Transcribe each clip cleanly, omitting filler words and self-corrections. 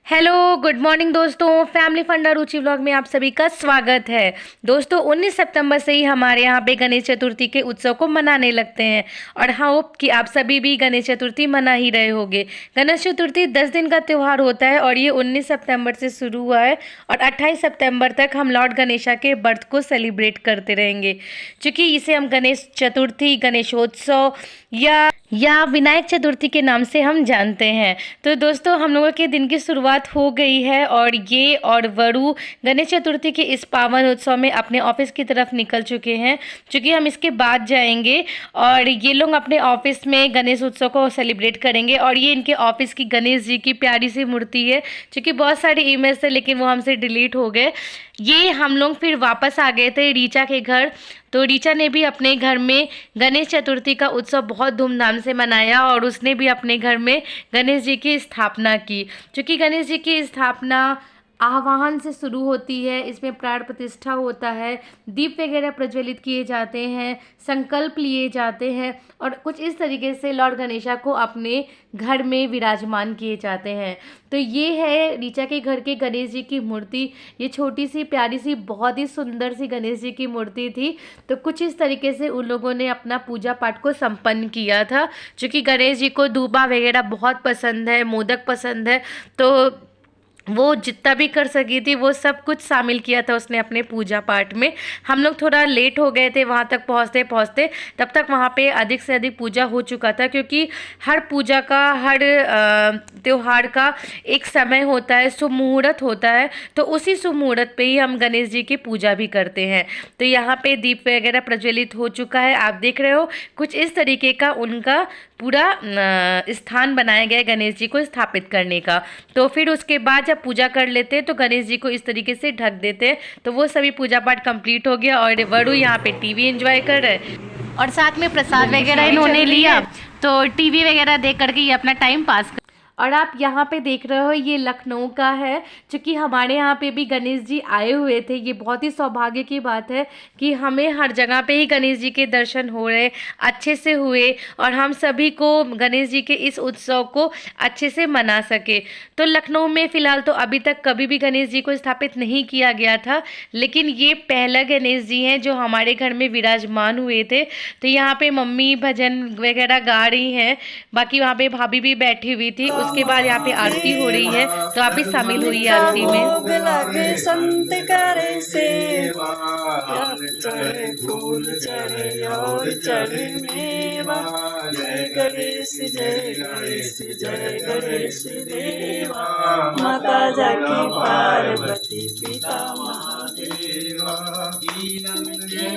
Hello good morning दोस्तों, family फंडा रुचि vlog में आप सभी का स्वागत है। दोस्तों 19 सितंबर से ही हमारे यहाँ पे गणेश चतुर्थी के उत्सव को मनाने लगते हैं और होप कि आप सभी भी गणेश चतुर्थी मना ही रहे होंगे। गणेश चतुर्थी 10 दिन का त्यौहार होता है और ये 19 सितंबर से शुरू हुआ है और 28 सितंबर तक हम लॉर्ड गणेशा के बर्थ को सेलिब्रेट करते रहेंगे। चूँकि इसे हम गणेश चतुर्थी, गणेशोत्सव या विनायक चतुर्थी के नाम से हम जानते हैं। तो दोस्तों हम लोगों के दिन की शुरुआत हो गई है और ये और वरु गणेश चतुर्थी के इस पावन उत्सव में अपने ऑफिस की तरफ निकल चुके हैं, क्योंकि हम इसके बाद जाएंगे और ये लोग अपने ऑफिस में गणेश उत्सव को सेलिब्रेट करेंगे। और ये इनके ऑफिस की गणेश जी की प्यारी सी मूर्ति है, क्योंकि बहुत सारे इमेज थे लेकिन वो हमसे डिलीट हो गए। ये हम लोग फिर वापस आ गए थे रीचा के घर, तो रीचा ने भी अपने घर में गणेश चतुर्थी का उत्सव बहुत धूमधाम से मनाया और उसने भी अपने घर में गणेश जी की स्थापना की। क्योंकि गणेश जी की स्थापना आह्वान से शुरू होती है, इसमें प्राण प्रतिष्ठा होता है, दीप वगैरह प्रज्वलित किए जाते हैं, संकल्प लिए जाते हैं और कुछ इस तरीके से लॉर्ड गणेशा को अपने घर में विराजमान किए जाते हैं। तो ये है रीचा के घर के गणेश जी की मूर्ति। ये छोटी सी प्यारी सी बहुत ही सुंदर सी गणेश जी की मूर्ति थी। तो कुछ इस तरीके से उन लोगों ने अपना पूजा पाठ को संपन्न किया था। क्योंकि गणेश जी को दूबा वगैरह बहुत पसंद है, मोदक पसंद है, तो वो जितना भी कर सकी थी वो सब कुछ शामिल किया था उसने अपने पूजा पाठ में। हम लोग थोड़ा लेट हो गए थे वहाँ तक पहुँचते पहुँचते, तब तक वहाँ पे अधिक से अधिक पूजा हो चुका था। क्योंकि हर पूजा का, हर त्योहार का एक समय होता है, शुभ मुहूर्त होता है, तो उसी शुभ मुहूर्त पे ही हम गणेश जी की पूजा भी करते हैं। तो यहाँ पे दीप वगैरह प्रज्वलित हो चुका है, आप देख रहे हो कुछ इस तरीके का उनका पूरा स्थान बनाया गया है गणेश जी को स्थापित करने का। तो फिर उसके बाद जब पूजा कर लेते हैं तो गणेश जी को इस तरीके से ढक देते हैं। तो वो सभी पूजा पाठ कंप्लीट हो गया और वरु यहाँ पे टीवी एंजॉय कर रहे हैं और साथ में प्रसाद वगैरह इन्होंने लिया, तो टीवी वगैरह देख करके ये अपना टाइम पास। और आप यहाँ पे देख रहे हो ये लखनऊ का है, क्योंकि हमारे यहाँ पे भी गणेश जी आए हुए थे। ये बहुत ही सौभाग्य की बात है कि हमें हर जगह पे ही गणेश जी के दर्शन हो रहे, अच्छे से हुए और हम सभी को गणेश जी के इस उत्सव को अच्छे से मना सके। तो लखनऊ में फ़िलहाल तो अभी तक कभी भी गणेश जी को स्थापित नहीं किया गया था, लेकिन ये पहला गणेश जी हैं जो हमारे घर में विराजमान हुए थे। तो यहाँ पे मम्मी भजन वगैरह गा रही हैं, बाकी वहाँ पे भाभी भी बैठी हुई थी। उसके बाद यहाँ पे आरती हो रही है, तो आप भी शामिल हुई आरती में। संत करे सेवा, चढ़े फूल चढ़े और चढ़े मेवा, जय गणेश जय गणेश जय गणेश देवा, माता जाकी पार्वती पिता महादेवा,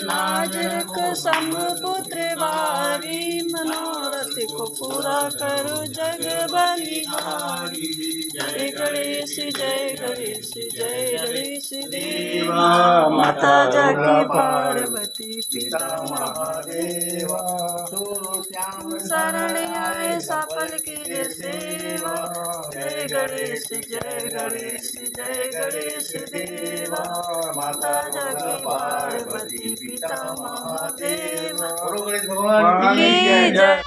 लाज रख समपुत्र वारी, मनोरथ को पूरा करो जग बलिहारी, जय गणेश जय गणेश जय गणेश देवा, माता जाकी पार्वती पिता महादेवा, शरण आए सफल के सेवा, जय गणेश जय गणेश जय गणेश देवा, माता जाकी पार्वती पिता महादेवा, भगवान की जय।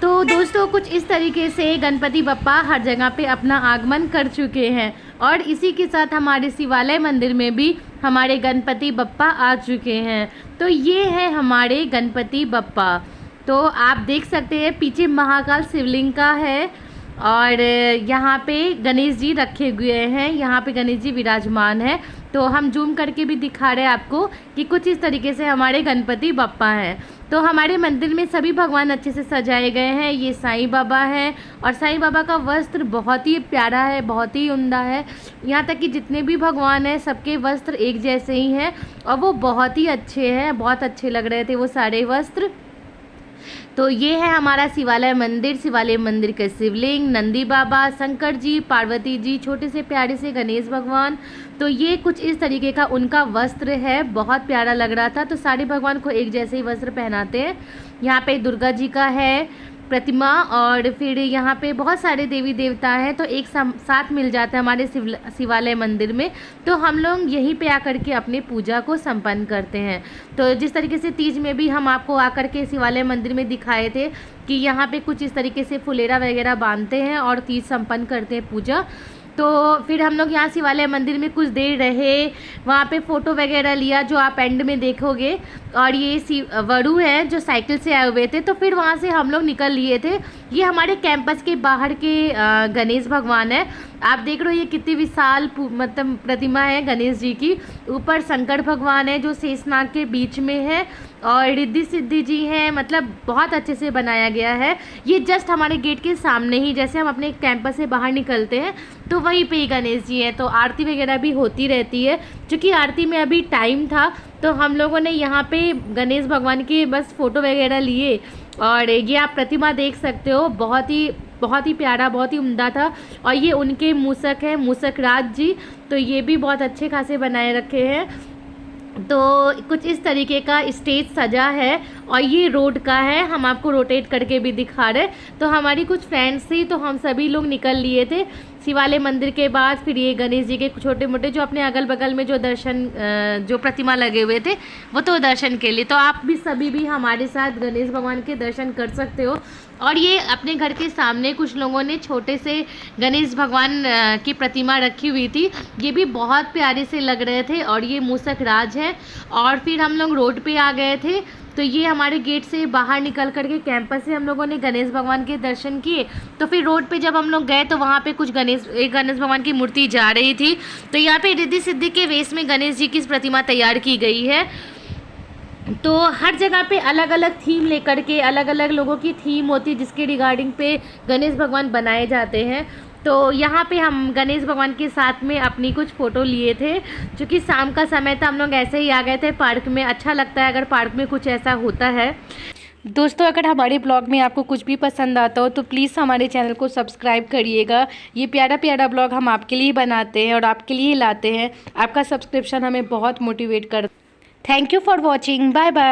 तो दोस्तों कुछ इस तरीके से गणपति बप्पा हर जगह पे अपना आगमन कर चुके हैं और इसी के साथ हमारे शिवालय मंदिर में भी हमारे गणपति बप्पा आ चुके हैं। तो ये है हमारे गणपति बप्पा। तो आप देख सकते हैं पीछे महाकाल शिवलिंग का है और यहाँ पे गणेश जी रखे हुए हैं, यहाँ पे गणेश जी विराजमान है। तो हम जूम करके भी दिखा रहे हैं आपको कि कुछ इस तरीके से हमारे गणपति बप्पा हैं। तो हमारे मंदिर में सभी भगवान अच्छे से सजाए गए हैं। ये साईं बाबा हैं और साईं बाबा का वस्त्र बहुत ही प्यारा है, बहुत ही उम्दा है। यहाँ तक कि जितने भी भगवान हैं सबके वस्त्र एक जैसे ही हैं और वो बहुत ही अच्छे हैं, बहुत अच्छे लग रहे थे वो सारे वस्त्र। तो ये है हमारा शिवालय मंदिर। शिवालय मंदिर के शिवलिंग, नंदी बाबा, शंकर जी, पार्वती जी, छोटे से प्यारे से गणेश भगवान। तो ये कुछ इस तरीके का उनका वस्त्र है, बहुत प्यारा लग रहा था। तो सारे भगवान को एक जैसे ही वस्त्र पहनाते हैं। यहाँ पे दुर्गा जी का है प्रतिमा, और फिर यहाँ पे बहुत सारे देवी देवता हैं, तो एक साथ मिल जाते हैं हमारे शिवालय मंदिर में। तो हम लोग यहीं पे आकर के अपने पूजा को संपन्न करते हैं। तो जिस तरीके से तीज में भी हम आपको आकर के शिवालय मंदिर में दिखाए थे कि यहाँ पे कुछ इस तरीके से फुलेरा वगैरह बांधते हैं और तीज संपन्न करते हैं पूजा। तो फिर हम लोग यहाँ शिवालय मंदिर में कुछ देर रहे, वहाँ पे फ़ोटो वगैरह लिया जो आप एंड में देखोगे। और ये वरु है जो साइकिल से आए हुए थे, तो फिर वहाँ से हम लोग निकल लिए थे। ये हमारे कैंपस के बाहर के गणेश भगवान है। आप देख रहे हो ये कितनी विशाल मतलब प्रतिमा है गणेश जी की। ऊपर शंकर भगवान है जो शेषनाग के बीच में है, और रिद्धि सिद्धि जी हैं, मतलब बहुत अच्छे से बनाया गया है। ये जस्ट हमारे गेट के सामने ही, जैसे हम अपने कैंपस से बाहर निकलते हैं तो वहीं पे ही गणेश जी हैं। तो आरती वगैरह भी होती रहती है। क्योंकि आरती में अभी टाइम था तो हम लोगों ने यहाँ पे गणेश भगवान की बस फ़ोटो वगैरह लिए। और ये आप प्रतिमा देख सकते हो, बहुत ही प्यारा, बहुत ही उम्दा था। और ये उनके मूसक हैं, मूसक राज जी, तो ये भी बहुत अच्छे खासे बनाए रखे हैं। तो कुछ इस तरीके का स्टेज सजा है, और ये रोड का है, हम आपको रोटेट करके भी दिखा रहे। तो हमारी कुछ फ्रेंड्स थी, तो हम सभी लोग निकल लिए थे शिवालय मंदिर के बाद। फिर ये गणेश जी के छोटे मोटे जो अपने अगल बगल में जो प्रतिमा लगे हुए थे वो तो दर्शन के लिए। तो आप भी सभी भी हमारे साथ गणेश भगवान के दर्शन कर सकते हो। और ये अपने घर के सामने कुछ लोगों ने छोटे से गणेश भगवान की प्रतिमा रखी हुई थी, ये भी बहुत प्यारे से लग रहे थे। और ये मूसक राज है। और फिर हम लोग रोड पे आ गए थे। तो ये हमारे गेट से बाहर निकल करके कैंपस से हम लोगों ने गणेश भगवान के दर्शन किए। तो फिर रोड पे जब हम लोग गए तो वहाँ पे एक गणेश भगवान की मूर्ति जा रही थी। तो यहाँ पे रिद्धि सिद्धि के वेश में गणेश जी की प्रतिमा तैयार की गई है। तो हर जगह पे अलग अलग थीम लेकर के, अलग अलग लोगों की थीम होती है जिसके रिगार्डिंग पे गणेश भगवान बनाए जाते हैं। तो यहाँ पे हम गणेश भगवान के साथ में अपनी कुछ फ़ोटो लिए थे। क्योंकि शाम का समय था, हम लोग ऐसे ही आ गए थे पार्क में। अच्छा लगता है अगर पार्क में कुछ ऐसा होता है। दोस्तों, अगर हमारे ब्लॉग में आपको कुछ भी पसंद आता हो तो प्लीज़ हमारे चैनल को सब्सक्राइब करिएगा। ये प्यारा प्यारा ब्लॉग हम आपके लिए बनाते हैं और आपके लिए लाते हैं। आपका सब्सक्रिप्शन हमें बहुत मोटिवेट कर। Thank you for watching. Bye bye.